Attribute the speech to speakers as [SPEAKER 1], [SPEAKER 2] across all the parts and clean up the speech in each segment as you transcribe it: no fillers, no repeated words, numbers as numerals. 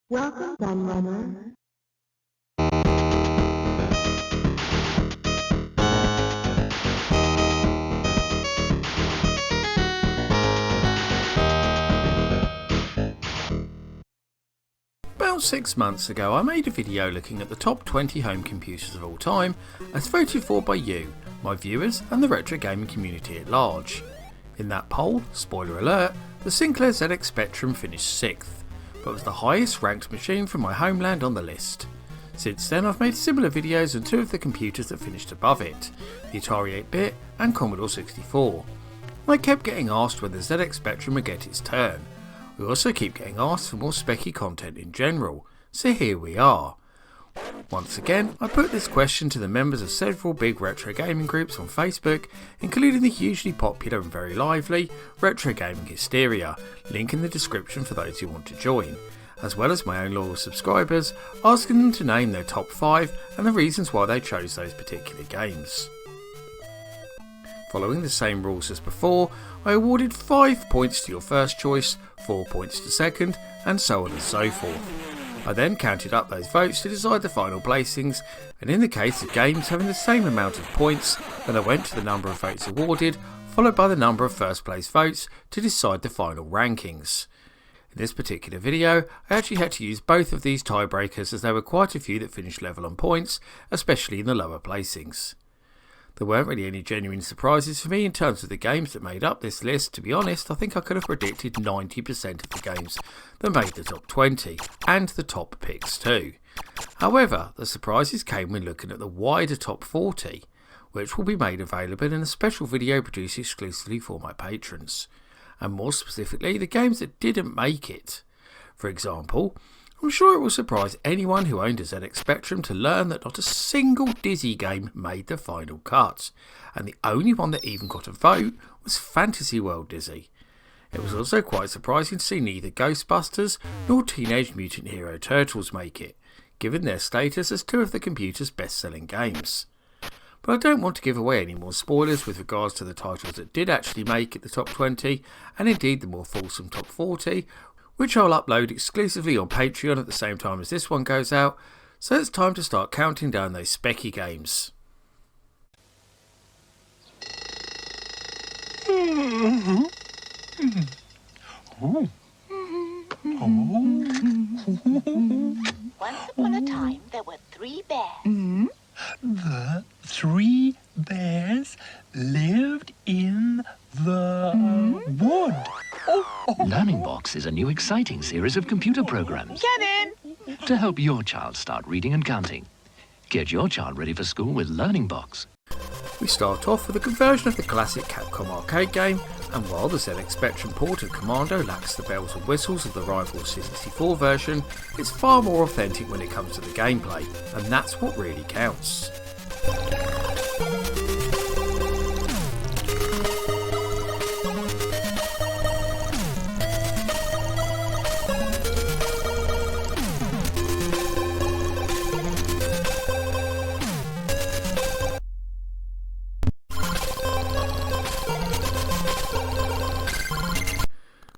[SPEAKER 1] Welcome, Gunrunner.
[SPEAKER 2] About 6 months ago I made a video looking at the top 20 home computers of all time as voted for by you, my viewers and the retro gaming community at large. In that poll, spoiler alert, the Sinclair ZX Spectrum finished 6th, but was the highest ranked machine from my homeland on the list. Since then I've made similar videos on two of the computers that finished above it, the Atari 8-bit and Commodore 64. I kept getting asked when the ZX Spectrum would get its turn. We also keep getting asked for more specky content in general, so here we are. Once again, I put this question to the members of several big retro gaming groups on Facebook, including the hugely popular and very lively Retro Gaming Hysteria, link in the description for those who want to join, as well as my own loyal subscribers, asking them to name their top 5 and the reasons why they chose those particular games. Following the same rules as before, I awarded 5 points to your first choice, 4 points to second, and so on and so forth. I then counted up those votes to decide the final placings, and in the case of games having the same amount of points, then I went to the number of votes awarded, followed by the number of first place votes to decide the final rankings. In this particular video, I actually had to use both of these tiebreakers as there were quite a few that finished level on points, especially in the lower placings. There weren't really any genuine surprises for me in terms of the games that made up this list. To be honest, I think I could have predicted 90% of the games that made the top 20, and the top picks too. However, the surprises came when looking at the wider top 40, which will be made available in a special video produced exclusively for my patrons, and more specifically the games that didn't make it. For example, I'm sure it will surprise anyone who owned a ZX Spectrum to learn that not a single Dizzy game made the final cut, and the only one that even got a vote was Fantasy World Dizzy. It was also quite surprising to see neither Ghostbusters nor Teenage Mutant Hero Turtles make it, given their status as two of the computer's best-selling games. But I don't want to give away any more spoilers with regards to the titles that did actually make it the top 20, and indeed the more fulsome top 40, which I'll upload exclusively on Patreon at the same time as this one goes out, so it's time to start counting down those specky games.
[SPEAKER 3] Once upon a time, there were 3 bears.
[SPEAKER 4] The 3 bears lived in the wood.
[SPEAKER 5] Learning Box is a new exciting series of computer programs
[SPEAKER 3] Get in!
[SPEAKER 5] to help your child start reading and counting. Get your child ready for school with Learning Box.
[SPEAKER 2] We start off with a conversion of the classic Capcom arcade game, and while the ZX Spectrum port of Commando lacks the bells and whistles of the rival 64 version, it's far more authentic when it comes to the gameplay, and that's what really counts.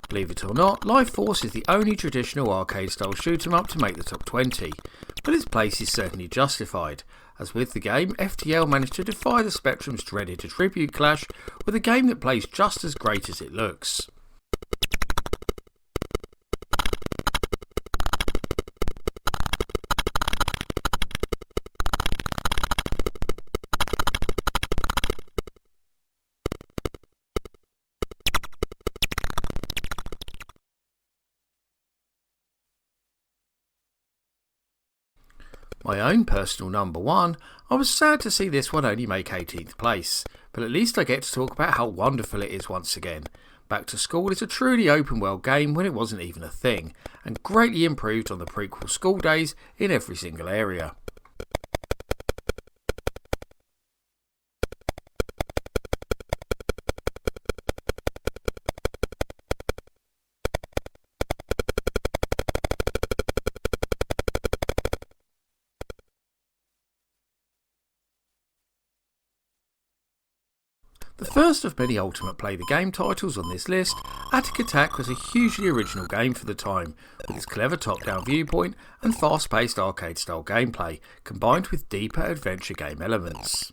[SPEAKER 2] Believe it or not, Life Force is the only traditional arcade-style shoot-'em-up to make the top 20, but its place is certainly justified, as with the game, FTL managed to defy the Spectrum's dreaded attribute clash with a game that plays just as great as it looks. My own personal number 1, I was sad to see this one only make 18th place, but at least I get to talk about how wonderful it is once again. Back to School is a truly open world game when it wasn't even a thing, and greatly improved on the prequel School Days in every single area. The first of many Ultimate Play the Game titles on this list, Attic Attack was a hugely original game for the time, with its clever top-down viewpoint and fast-paced arcade-style gameplay, combined with deeper adventure game elements.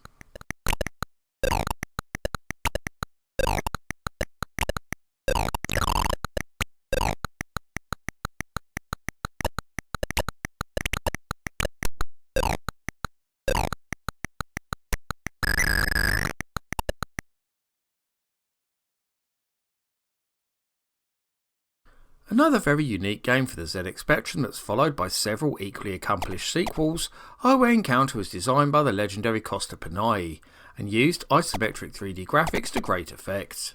[SPEAKER 2] Another very unique game for the ZX Spectrum that's followed by several equally accomplished sequels, Highway Encounter was designed by the legendary Costa Panay and used isometric 3D graphics to great effect.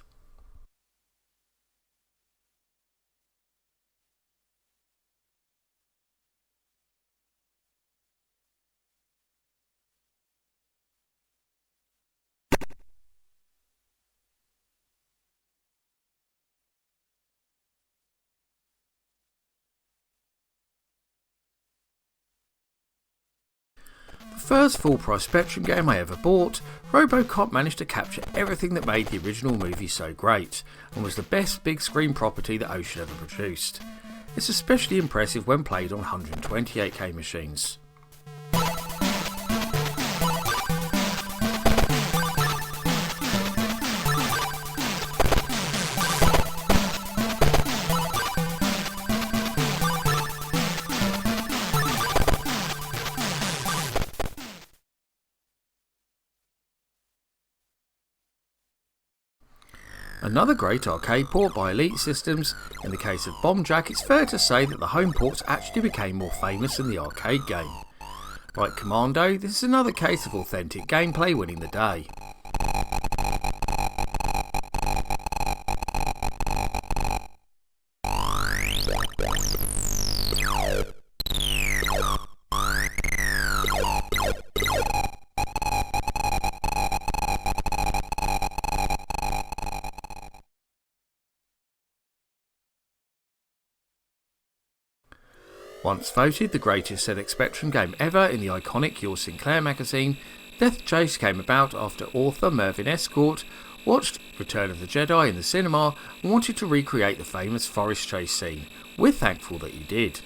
[SPEAKER 2] The first full-price Spectrum game I ever bought, RoboCop managed to capture everything that made the original movie so great, and was the best big screen property that Ocean ever produced. It's especially impressive when played on 128K machines. Another great arcade port by Elite Systems. In the case of Bomb Jack, it's fair to say that the home ports actually became more famous than the arcade game. Like Commando, this is another case of authentic gameplay winning the day. Once voted the greatest ZX Spectrum game ever in the iconic Your Sinclair magazine, Death Chase came about after author Mervyn Escort watched Return of the Jedi in the cinema and wanted to recreate the famous forest chase scene. We're thankful that he did.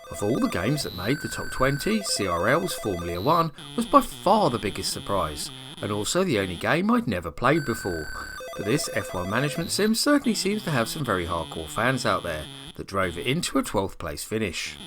[SPEAKER 2] Of all the games that made the top 20, CRL's Formula 1 was by far the biggest surprise, and also the only game I'd never played before. But this F1 management sim certainly seems to have some very hardcore fans out there that drove it into a 12th place finish.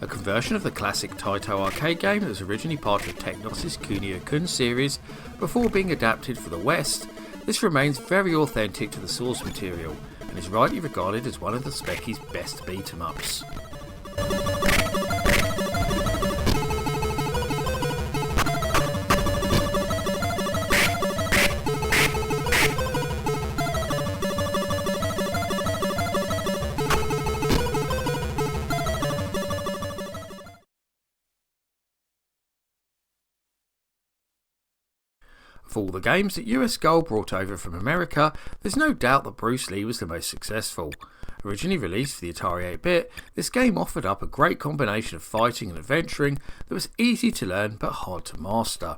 [SPEAKER 2] A conversion of the classic Taito arcade game that was originally part of Technos' Kunio-kun series before being adapted for the West, this remains very authentic to the source material and is rightly regarded as one of the Specky's best beat-em-ups. Of all the games that US Gold brought over from America, there's no doubt that Bruce Lee was the most successful. Originally released for the Atari 8-bit, this game offered up a great combination of fighting and adventuring that was easy to learn but hard to master.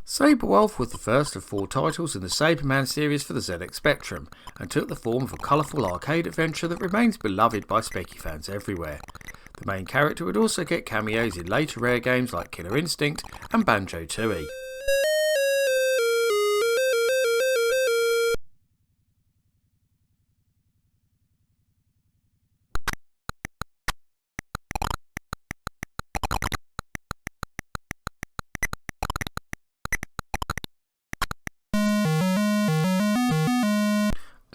[SPEAKER 2] Saberwolf was the first of 4 titles in the Saberman series for the ZX Spectrum, and took the form of a colourful arcade adventure that remains beloved by Specky fans everywhere. The main character would also get cameos in later Rare games like Killer Instinct and Banjo-Tooie.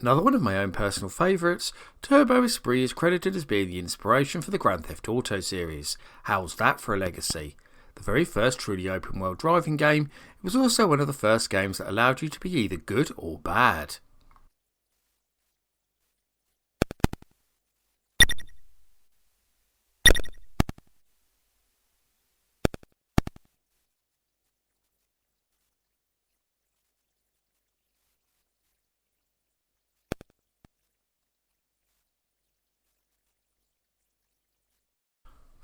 [SPEAKER 2] Another one of my own personal favourites, Turbo Esprit is credited as being the inspiration for the Grand Theft Auto series. How's that for a legacy? The very first truly open world driving game, it was also one of the first games that allowed you to be either good or bad.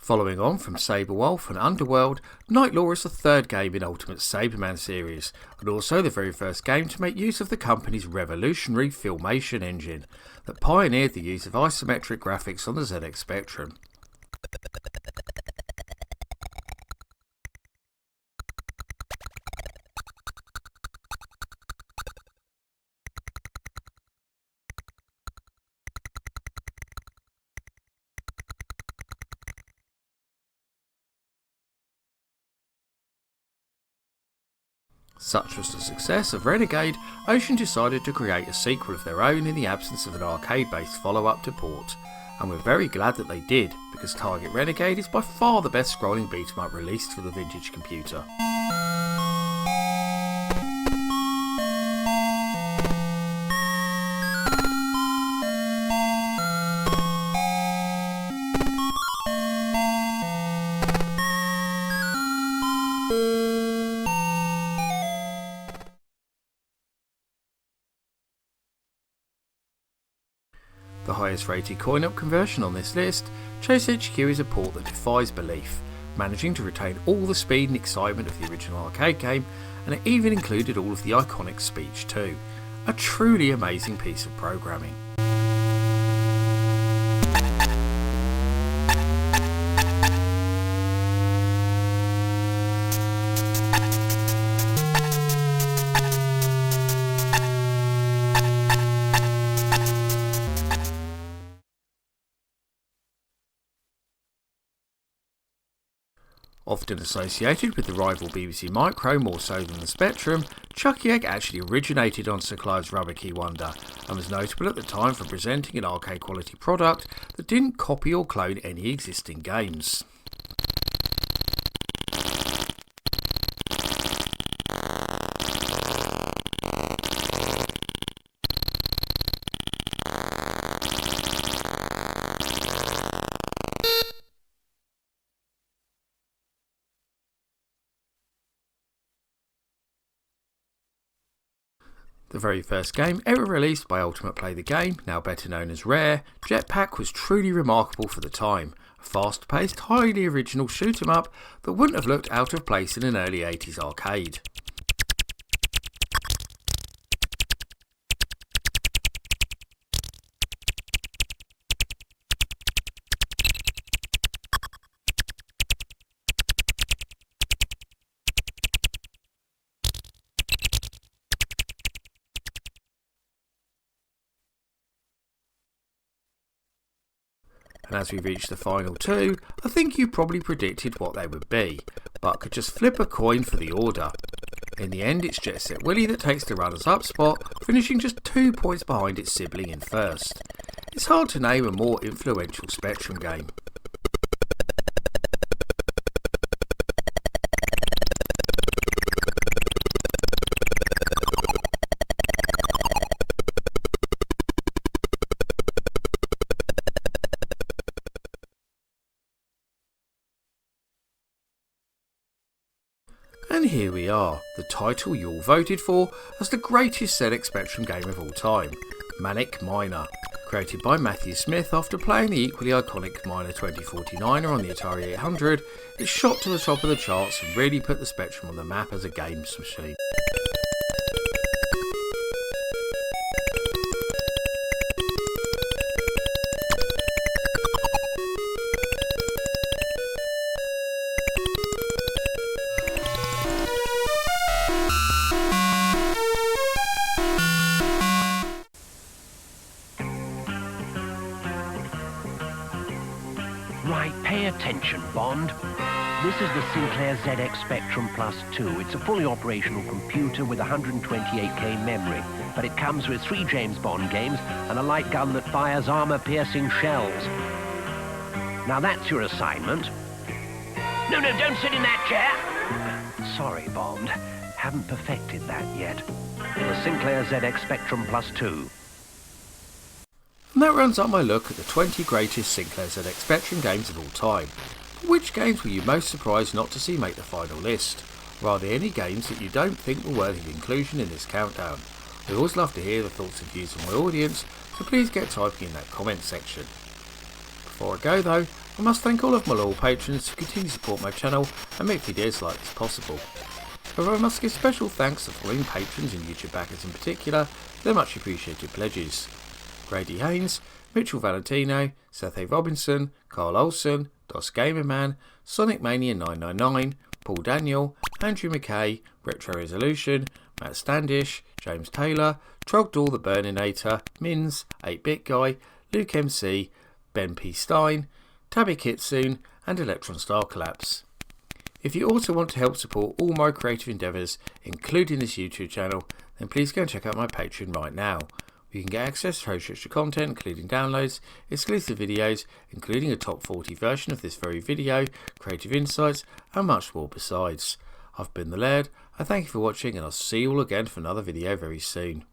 [SPEAKER 2] Following on from Sabre Wolf and Underworld, Nightlaw is the third game in Ultimate Saberman series, and also the very first game to make use of the company's revolutionary Filmation engine that pioneered the use of isometric graphics on the ZX Spectrum. Such was the success of Renegade, Ocean decided to create a sequel of their own in the absence of an arcade-based follow-up to port. And we're very glad that they did, because Target Renegade is by far the best scrolling beat-em-up released for the vintage computer. The highest rated coin-op conversion on this list, Chase HQ is a port that defies belief, managing to retain all the speed and excitement of the original arcade game, and it even included all of the iconic speech too. A truly amazing piece of programming. Often associated with the rival BBC Micro more so than the Spectrum, Chuckie Egg actually originated on Sinclair's Rubber Key Wonder and was notable at the time for presenting an arcade quality product that didn't copy or clone any existing games. The very first game ever released by Ultimate Play the Game, now better known as Rare, Jetpack was truly remarkable for the time. A fast-paced, highly original shoot-'em-up that wouldn't have looked out of place in an early 80s arcade. And as we reach the final two, I think you probably predicted what they would be, but could just flip a coin for the order. In the end, it's Jet Set Willy that takes the runners-up spot, finishing just 2 points behind its sibling in first. It's hard to name a more influential Spectrum game. And here we are, the title you all voted for as the greatest ZX Spectrum game of all time, Manic Miner. Created by Matthew Smith after playing the equally iconic Miner 2049er on the Atari 800, it shot to the top of the charts and really put the Spectrum on the map as a games machine.
[SPEAKER 6] Right, pay attention, Bond. This is the Sinclair ZX Spectrum Plus 2. It's a fully operational computer with 128K memory, but it comes with 3 James Bond games and a light gun that fires armor-piercing shells. Now that's your assignment. No, don't sit in that chair. Sorry, Bond. Haven't perfected that yet. The Sinclair ZX Spectrum Plus 2.
[SPEAKER 2] And that rounds up my look at the 20 greatest Sinclair ZX Spectrum games of all time. Which games were you most surprised not to see make the final list? Or are there any games that you don't think were worthy of inclusion in this countdown? I always love to hear the thoughts and views of my audience, so please get typing in that comment section. Before I go though, I must thank all of my loyal patrons who continue to support my channel and make videos like this possible. However, I must give special thanks to the following patrons and YouTube backers in particular for their much appreciated pledges: Grady Haynes, Mitchell Valentino, Seth A. Robinson, Carl Olsen, Dos Gamerman, Sonic Mania 999, Paul Daniel, Andrew McKay, Retro Resolution, Matt Standish, James Taylor, Trogdall the Burninator, Mins, 8-Bit Guy, Luke MC, Ben P. Stein, Tabby Kitsune, and Electron Star Collapse. If you also want to help support all my creative endeavours, including this YouTube channel, then please go and check out my Patreon right now. You can get access to extra content, including downloads, exclusive videos, including a top 40 version of this very video, creative insights, and much more besides. I've been the Laird, I thank you for watching, and I'll see you all again for another video very soon.